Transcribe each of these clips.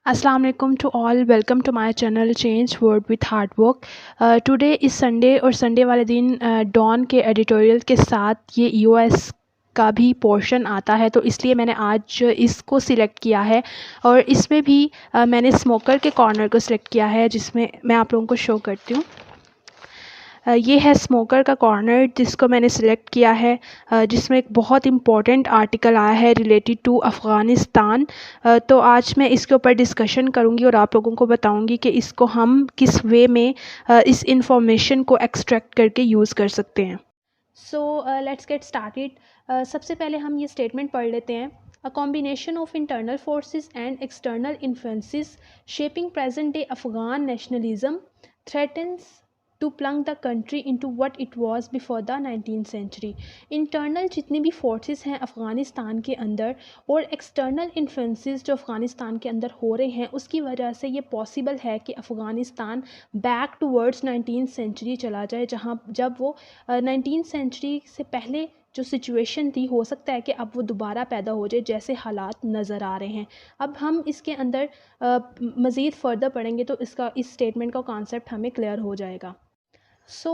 Assalamu alaikum to all. Welcome to my channel Change World with Hard Work. Today इस Sunday और Sunday वाले दिन don के editorial के साथ ये यूएस का भी पोर्शन आता है, तो इसलिए मैंने आज इसको सिलेक्ट किया है। और इसमें भी मैंने स्मोकर के कॉर्नर को सिलेक्ट किया है, जिसमें मैं आप लोगों को शो करती हूँ। ये है स्मोकर का कॉर्नर जिसको मैंने सिलेक्ट किया है, जिसमें एक बहुत इम्पॉर्टेंट आर्टिकल आया है रिलेटेड टू अफ़गानिस्तान। तो आज मैं इसके ऊपर डिस्कशन करूँगी और आप लोगों को बताऊँगी कि इसको हम किस वे में इस इंफॉर्मेशन को एक्सट्रैक्ट करके यूज़ कर सकते हैं। So let's get started. सबसे पहले हम ये स्टेटमेंट पढ़ लेते हैं। A combination of internal forces and external influences shaping present-day Afghan nationalism threatens to plunge the country into what it was before the 19th century. Internal जितनी भी forces हैं अफ़गानिस्तान के अंदर और एक्सटर्नल इन्फ्लुएंसेस जो अफ़गानिस्तान के अंदर हो रहे हैं, उसकी वजह से ये पॉसिबल है कि Afghanistan back towards 19th century चला जाए, जहाँ जब वो 19th सेंचुरी से पहले जो सिचुएशन थी, हो सकता है कि अब वो दोबारा पैदा हो जाए जैसे हालात नज़र आ रहे हैं। अब हम इसके अंदर मज़ीद फ़र्दर पढ़ेंगे तो इस स्टेटमेंट का कॉन्सेप्ट हमें क्लियर हो जाएगा।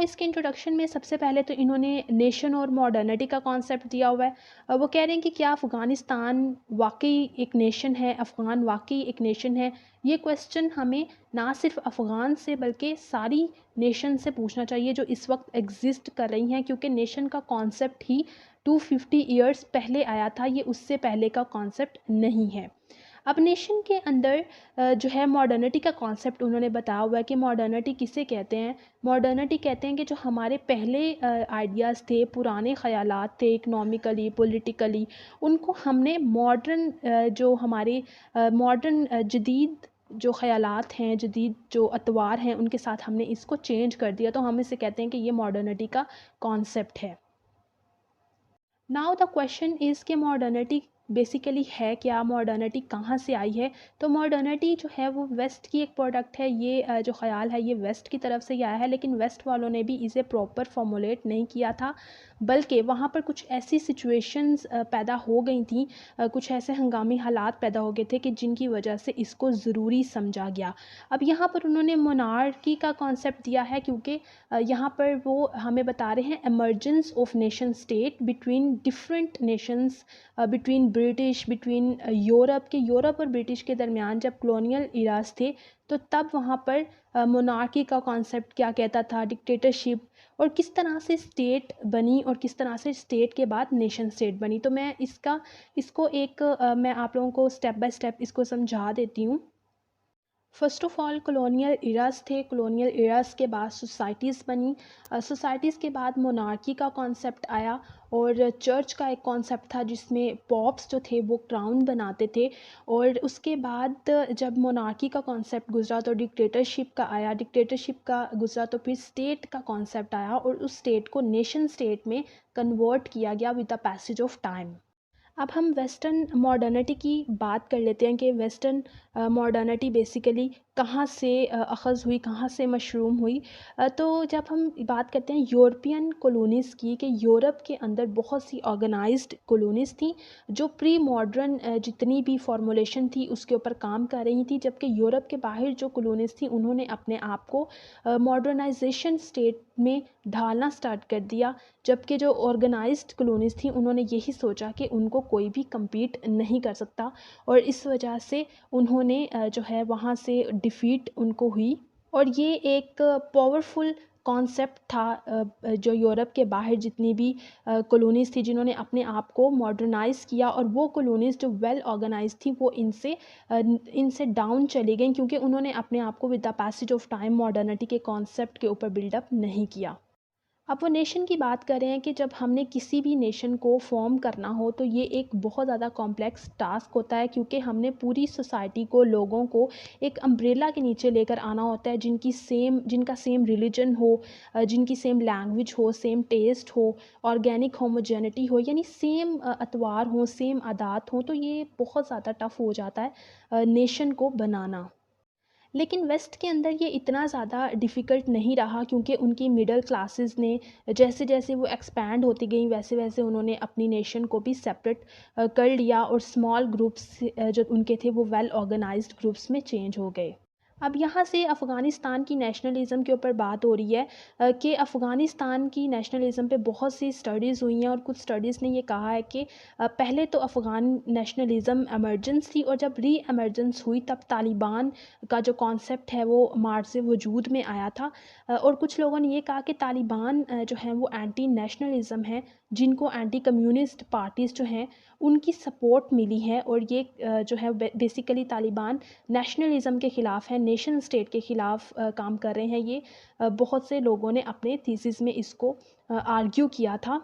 इसके इंट्रोडक्शन में सबसे पहले तो इन्होंने नेशन और मॉडर्निटी का कॉन्सेप्ट दिया हुआ है। वो कह रहे हैं कि क्या अफ़गानिस्तान वाकई एक नेशन है, अफ़गान वाकई एक नेशन है। ये क्वेश्चन हमें ना सिर्फ अफ़गान से बल्कि सारी नेशन से पूछना चाहिए जो इस वक्त एग्जिस्ट कर रही हैं, क्योंकि नेशन का कॉन्सेप्ट ही 250 ईयर्स पहले आया था, ये उससे पहले का कॉन्सेप्ट नहीं है। अब नेशन के अंदर जो है मॉडर्निटी का कॉन्सेप्ट उन्होंने बताया हुआ है कि मॉडर्निटी किसे कहते हैं। मॉडर्निटी कहते हैं कि जो हमारे पहले आइडियाज़ थे, पुराने ख़यालात थे, इकनॉमिकली पॉलिटिकली, उनको हमने मॉडर्न जो हमारे मॉडर्न जदीद जो ख़यालात हैं, जदीद जो अतवार हैं, उनके साथ हमने इसको चेंज कर दिया, तो हम इसे कहते हैं कि ये मॉडर्निटी का कॉन्सेप्ट है। नाउ द क्वेश्चन इज़ कि मॉडर्निटी बेसिकली है क्या, मॉडर्निटी कहाँ से आई है। तो मॉडर्निटी जो है वो वेस्ट की एक प्रोडक्ट है। ये जो ख़याल है ये वेस्ट की तरफ से ही आया है, लेकिन वेस्ट वालों ने भी इसे प्रॉपर फॉर्मुलेट नहीं किया था, बल्कि वहाँ पर कुछ ऐसी सिचुएशंस पैदा हो गई थी, कुछ ऐसे हंगामी हालात पैदा हो गए थे कि जिनकी वजह से इसको ज़रूरी समझा गया। अब यहाँ पर उन्होंने मोनार्की का कॉन्सेप्ट दिया है, क्योंकि यहाँ पर वो हमें बता रहे हैं emergence of nation state between different Nations, between British, between Europe और ब्रिटिश के दरमियान जब कॉलोनियल इराज थे, तो तब वहाँ पर मोनार्की का कॉन्सेप्ट क्या कहता था, डिक्टेटरशिप, और किस तरह से स्टेट बनी और किस तरह से स्टेट के बाद नेशन स्टेट बनी। तो मैं मैं आप लोगों को स्टेप बाय स्टेप इसको समझा देती हूँ। फ़र्स्ट ऑफ़ ऑल कॉलोनियल इराज़ थे, कॉलोनियल इराज़ के बाद सोसाइटीज़ बनी, सोसाइटीज़ के बाद मोनार्की का कॉन्सेप्ट आया, और चर्च का एक कॉन्सेप्ट था जिसमें पॉप्स जो थे वो क्राउन बनाते थे। और उसके बाद जब मोनार्की का कॉन्सेप्ट गुजरा तो डिक्टेटरशिप का आया, डिक्टेटरशिप का गुजरा तो फिर स्टेट का कॉन्सेप्ट आया, और उस स्टेट को नेशन स्टेट में कन्वर्ट किया गया with the passage of time. अब हम वेस्टर्न मॉडर्निटी की बात कर लेते हैं कि वेस्टर्न मॉडर्निटी बेसिकली कहाँ से अख़ज़ हुई, कहाँ से मशरूम हुई। तो जब हम बात करते हैं यूरोपियन कॉलोनीज़ की, कि यूरोप के अंदर बहुत सी ऑर्गेनाइज्ड कॉलोनीज़ थी जो प्री मॉडर्न जितनी भी फॉर्मुलेशन थी उसके ऊपर काम कर रही थी, जबकि यूरोप के बाहर जो कॉलोनीज़ थी उन्होंने अपने आप को मॉडर्नाइजेशन स्टेट में ढालना स्टार्ट कर दिया, जबकि जो ऑर्गेनाइज्ड कॉलोनीज़ थी उन्होंने यही सोचा कि उनको कोई भी कम्पीट नहीं कर सकता, और इस वजह से उन्होंने जो है वहाँ से डिफ़ीट उनको हुई। और ये एक पावरफुल कॉन्सेप्ट था, जो यूरोप के बाहर जितनी भी कॉलोनीज़ थी जिन्होंने अपने आप को मॉडर्नाइज़ किया, और वो कॉलोनीज़ जो वेल ऑर्गेनाइज थी वो इनसे डाउन चली गई, क्योंकि उन्होंने अपने आप को with the passage of time modernity के कॉन्सेप्ट के ऊपर बिल्डअप नहीं किया। अब वो नेशन की बात कर रहे हैं कि जब हमने किसी भी नेशन को फॉर्म करना हो तो ये एक बहुत ज़्यादा कॉम्प्लेक्स टास्क होता है, क्योंकि हमने पूरी सोसाइटी को, लोगों को एक अम्ब्रेला के नीचे लेकर आना होता है, जिनका सेम रिलीजन हो, जिनकी सेम लैंग्वेज हो, सेम टेस्ट हो, ऑर्गेनिक होमोजेनिटी हो, यानी सेम अतवार हो, सेम आदात हो। तो ये बहुत ज़्यादा टफ हो जाता है नेशन को बनाना। लेकिन वेस्ट के अंदर ये इतना ज़्यादा डिफ़िकल्ट नहीं रहा, क्योंकि उनकी मिडल क्लासेस ने जैसे जैसे वो एक्सपैंड होती गई वैसे वैसे उन्होंने अपनी नेशन को भी सेपरेट कर लिया, और स्मॉल ग्रुप्स जो उनके थे वो वेल ऑर्गेनाइज्ड ग्रुप्स में चेंज हो गए। अब यहाँ से अफ़गानिस्तान की नेशनलिज़म के ऊपर बात हो रही है कि अफ़गानिस्तान की नेशनलिज़म पे बहुत सी स्टडीज़ हुई हैं, और कुछ स्टडीज़ ने ये कहा है कि पहले तो अफ़गान नेशनलिज़म एमर्जेंस थी, और जब री एमर्जेंस हुई तब तालिबान का जो कॉन्सेप्ट है वो मार्च से वजूद में आया था। और कुछ लोगों ने ये कहा कि तालिबान जो हैं वो एंटी नेशनलिज़म है, जिनको एंटी कम्युनिस्ट पार्टीज़ जो हैं उनकी सपोर्ट मिली है, और ये जो है बेसिकली तालिबान नेशनलिज़म के ख़िलाफ़ है, नेशन स्टेट के ख़िलाफ़ काम कर रहे हैं। ये बहुत से लोगों ने अपने थीसिस में इसको आर्ग्यू किया था।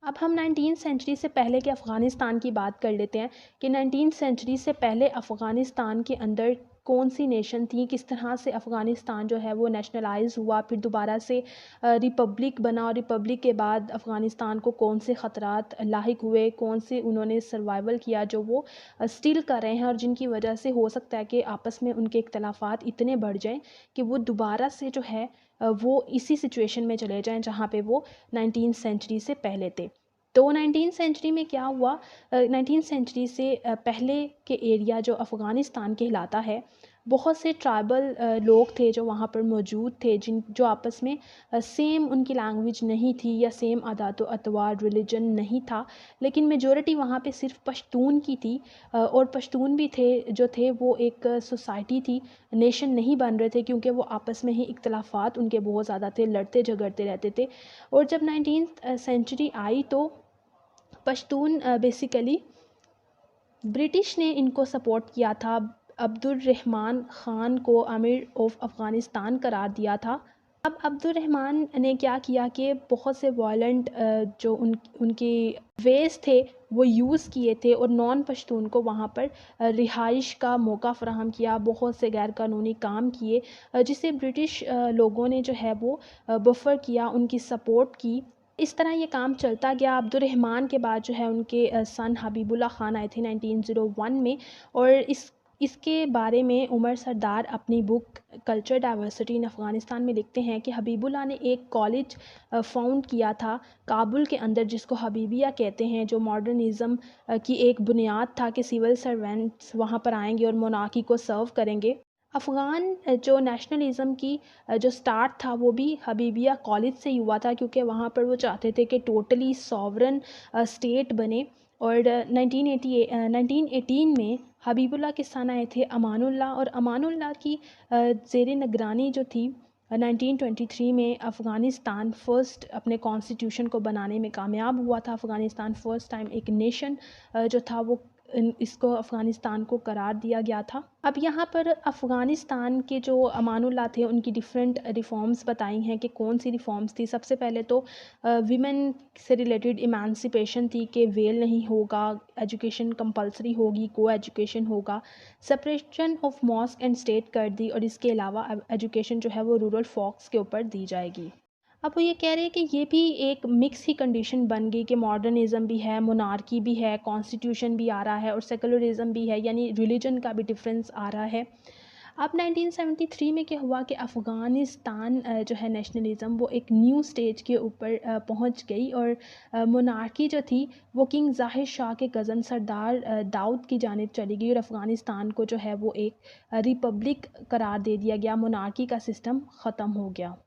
अब हम 19th सेंचुरी से पहले के अफ़गानिस्तान की बात कर लेते हैं कि 19th सेंचुरी से पहले अफ़गानिस्तान के अंदर कौन सी नेशन थी, किस तरह से अफ़गानिस्तान जो है वो नेशनलाइज हुआ, फिर दोबारा से रिपब्लिक बना, और रिपब्लिक के बाद अफ़गानिस्तान को कौन से ख़तरात लाहिक हुए, कौन से उन्होंने सर्वाइवल किया जो वो स्टिल कर रहे हैं, और जिनकी वजह से हो सकता है कि आपस में उनके इख्तलाफात इतने बढ़ जाएं कि वो दोबारा से जो है वो इसी सिचुएशन में चले जाएं जहाँ पे वो 19th सेंचुरी से पहले थे। तो 19th सेंचुरी में क्या हुआ, 19th सेंचुरी से पहले के एरिया जो अफ़गानिस्तान कहलाता है, बहुत से ट्राइबल लोग थे जो वहाँ पर मौजूद थे, जिन जो आपस में सेम उनकी लैंग्वेज नहीं थी या सेम आदात अतवार रिलीजन नहीं था, लेकिन मेजॉरिटी वहाँ पे सिर्फ पश्तून की थी। और पश्तून भी थे जो थे वो एक सोसाइटी थी, नेशन नहीं बन रहे थे, क्योंकि वो आपस में ही इख्तलाफात उनके बहुत ज़्यादा थे, लड़ते झगड़ते रहते थे। और जब 19th सेंचुरी आई तो पश्तून बेसिकली ब्रिटिश ने इनको सपोर्ट किया था। अब्दुर्रहमान ख़ान को अमीर ऑफ अफ़गानिस्तान करार दिया था। अब अब्दुर्रहमान ने क्या किया कि बहुत से वायलेंट जो उनके वेज थे वो यूज़ किए थे, और नॉन पश्तून को वहाँ पर रिहाइश का मौका फ़राहम किया, बहुत से गैर कानूनी काम किए, जिसे ब्रिटिश लोगों ने जो है वो बफर किया, उनकी सपोर्ट की। इस तरह ये काम चलता गया। अब्दुर्रहमान के बाद जो है उनके सन हबीबुल्लाह ख़ान आए थे 1901 में, और इसके बारे में उमर सरदार अपनी book culture diversity in Afghanistan में लिखते हैं कि हबीबुल्लाह ने एक कॉलेज फाउंड किया था काबुल के अंदर, जिसको हबीबिया कहते हैं, जो मॉडर्निज़म की एक बुनियाद था कि सिविल सर्वेंट्स वहाँ पर आएंगे और मोनार्की को सर्व करेंगे। अफ़गान जो नेशनलिज़म की जो स्टार्ट था वो भी हबीबिया कॉलेज से ही हुआ था, क्योंकि वहाँ पर वो चाहते थे कि टोटली सॉवरन स्टेट बने। और 1918 में हबीबुल्लाह के सन आए थे अमानुल्लाह, और अमानुल्लाह की ज़ेर निगरानी जो थी 1923 में अफ़गानिस्तान फ़र्स्ट अपने कॉन्स्टिट्यूशन को बनाने में कामयाब हुआ था। अफ़गानिस्तान फ़र्स्ट टाइम एक नेशन जो था वो इसको अफ़गानिस्तान को करार दिया गया था। अब यहाँ पर अफ़गानिस्तान के जो अमानुल्लाह थे उनकी डिफरेंट रिफ़ॉर्म्स बताई हैं कि कौन सी रिफ़ॉर्म्स थी। सबसे पहले तो वीमेन से रिलेटेड इमांसिपेशन थी कि वेल नहीं होगा, एजुकेशन कंपलसरी होगी, को एजुकेशन होगा, separation of mosque and state कर दी, और इसके अलावा एजुकेशन जो है वो रूरल फोक्स के ऊपर दी जाएगी। अब वो ये कह रहे हैं कि ये भी एक मिक्स ही कंडीशन बन गई कि मॉडर्निज़म भी है, मोनार्की भी है, कॉन्स्टिट्यूशन भी आ रहा है, और सेकुलरिज़म भी है, यानी रिलीजन का भी डिफरेंस आ रहा है। अब 1973 में क्या हुआ कि अफ़गानिस्तान जो है नेशनलिज़म वो एक न्यू स्टेज के ऊपर पहुंच गई, और मोनार्की जो थी वो किंग ज़ाहिर शाह के कज़न सरदार दाऊद की जानिब चली गई, और अफ़गानिस्तान को जो है वो एक रिपब्लिक करार दे दिया गया, मोनार्की का सिस्टम ख़त्म हो गया।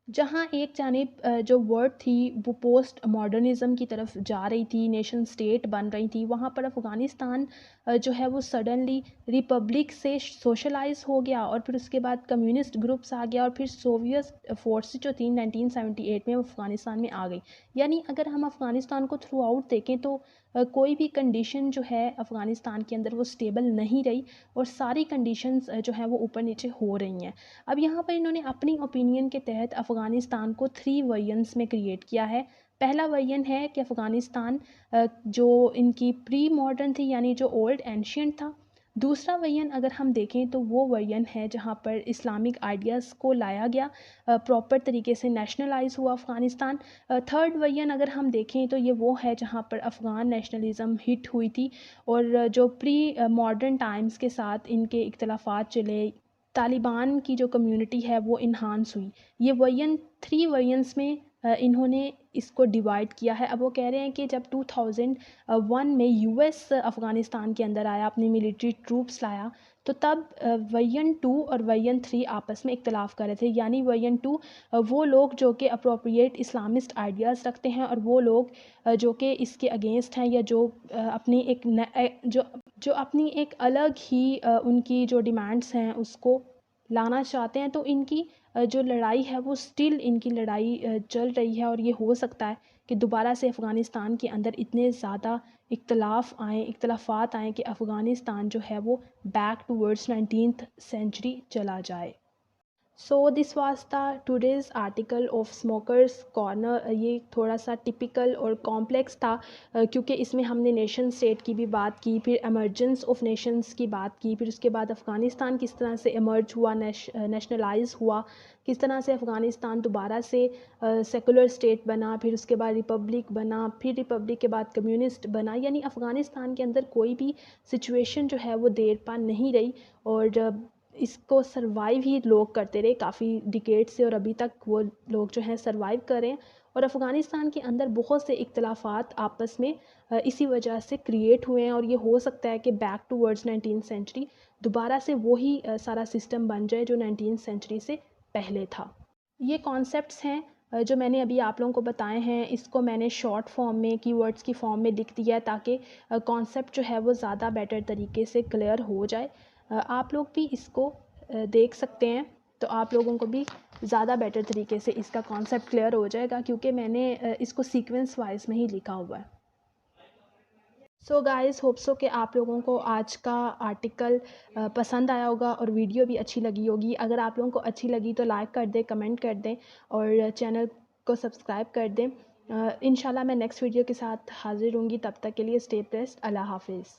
जहाँ एक जानिब जो वर्ड थी वो पोस्ट मॉडर्निज़म की तरफ जा रही थी, नेशन स्टेट बन रही थी, वहाँ पर अफ़गानिस्तान जो है वो सडनली रिपब्लिक से सोशलाइज हो गया, और फिर उसके बाद कम्युनिस्ट ग्रुप्स आ गया, और फिर सोवियत फोर्स जो थी 1978 में वो अफ़गानिस्तान में आ गई। यानी अगर हम अफ़गानिस्तान को थ्रू आउट देखें तो कोई भी कंडीशन जो है अफ़गानिस्तान के अंदर वो स्टेबल नहीं रही, और सारी कंडीशंस जो है वो ऊपर नीचे हो रही हैं। अब यहाँ पर इन्होंने अपनी ओपिनियन के तहत अफ़गानिस्तान को 3 वर्जन्स में क्रिएट किया है। पहला वर्जन है कि अफ़गानिस्तान जो इनकी प्री मॉडर्न थी, यानी जो ओल्ड एंशियंट था। दूसरा वर्जन अगर हम देखें तो वो वर्जन है जहाँ पर इस्लामिक आइडियाज़ को लाया गया, प्रॉपर तरीके से नेशनलाइज हुआ अफ़गानिस्तान। थर्ड वर्जन अगर हम देखें तो ये वो है जहाँ पर अफ़गान नेशनलिज़म हिट हुई थी, और जो प्री मॉडर्न टाइम्स के साथ इनके इख्तलाफात चले तालिबान की जो कम्युनिटी है वो इन्हांस हुई। ये वर्जन 3 वर्जन्स में इन्होंने इसको डिवाइड किया है। अब वो कह रहे हैं कि जब 2001 में यूएस अफ़गानिस्तान के अंदर आया, अपनी मिलिट्री ट्रूप्स लाया, तो तब वर्जन 2 और वर्जन 3 आपस में इख्तलाफ कर रहे थे। यानी वर्जन 2 वो लोग जो कि अप्रोप्रिएट इस्लामिस्ट आइडियाज़ रखते हैं, और वो लोग जो कि इसके अगेंस्ट हैं, या जो अपनी जो अपनी एक अलग ही उनकी जो डिमांड्स हैं उसको लाना चाहते हैं। तो इनकी जो लड़ाई है वो स्टिल इनकी लड़ाई चल रही है, और ये हो सकता है कि दोबारा से अफ़गानिस्तान के अंदर इतने ज़्यादा इख्तलाफात आएँ कि अफ़गानिस्तान जो है वो बैक टूवर्ड्स 19th सेंचुरी चला जाए। So this was the today's article of smokers corner. ये थोड़ा सा टिपिकल और कॉम्प्लेक्स था, क्योंकि इसमें हमने नेशन स्टेट की भी बात की, फिर एमर्जेंस ऑफ नेशंस की बात की, फिर उसके बाद अफ़गानिस्तान किस तरह से इमर्ज हुआ, नेशनलाइज हुआ, किस तरह से अफ़गानिस्तान दोबारा से सेकुलर स्टेट बना, फिर उसके बाद रिपब्लिक बना, फिर रिपब्लिक के बाद कम्युनिस्ट बना। यानी अफ़गानिस्तान के अंदर कोई भी सिचुएशन जो है वो देर पा नहीं रही, और इसको सर्वाइव ही लोग करते रहे काफ़ी डिकेड से, और अभी तक वो लोग जो हैं सर्वाइव कर रहे हैं। और अफ़गानिस्तान के अंदर बहुत से इख्तलाफात आपस में इसी वजह से क्रिएट हुए हैं, और ये हो सकता है कि बैक टूवर्ड्स 19th सेंचुरी दोबारा से वही सारा सिस्टम बन जाए जो 19th सेंचुरी से पहले था। ये कॉन्सेप्ट्स हैं जो मैंने अभी आप लोगों को बताए हैं, इसको मैंने शॉर्ट फॉर्म में कीवर्ड्स की फॉर्म में लिख दिया है, ताकि कॉन्सेप्ट जो है वो ज़्यादा बेटर तरीके से क्लियर हो जाए। आप लोग भी इसको देख सकते हैं, तो आप लोगों को भी ज़्यादा बेटर तरीके से इसका कॉन्सेप्ट क्लियर हो जाएगा, क्योंकि मैंने इसको सीक्वेंस वाइज में ही लिखा हुआ है। सो गाइस, होप सो कि आप लोगों को आज का आर्टिकल पसंद आया होगा, और वीडियो भी अच्छी लगी होगी। अगर आप लोगों को अच्छी लगी तो लाइक कर दें, कमेंट कर दें, और चैनल को सब्सक्राइब कर दें। इंशाल्लाह मैं नेक्स्ट वीडियो के साथ हाज़िर होंगी। तब तक के लिए स्टे ब्लेस्ड। अल्लाह हाफ़िज़।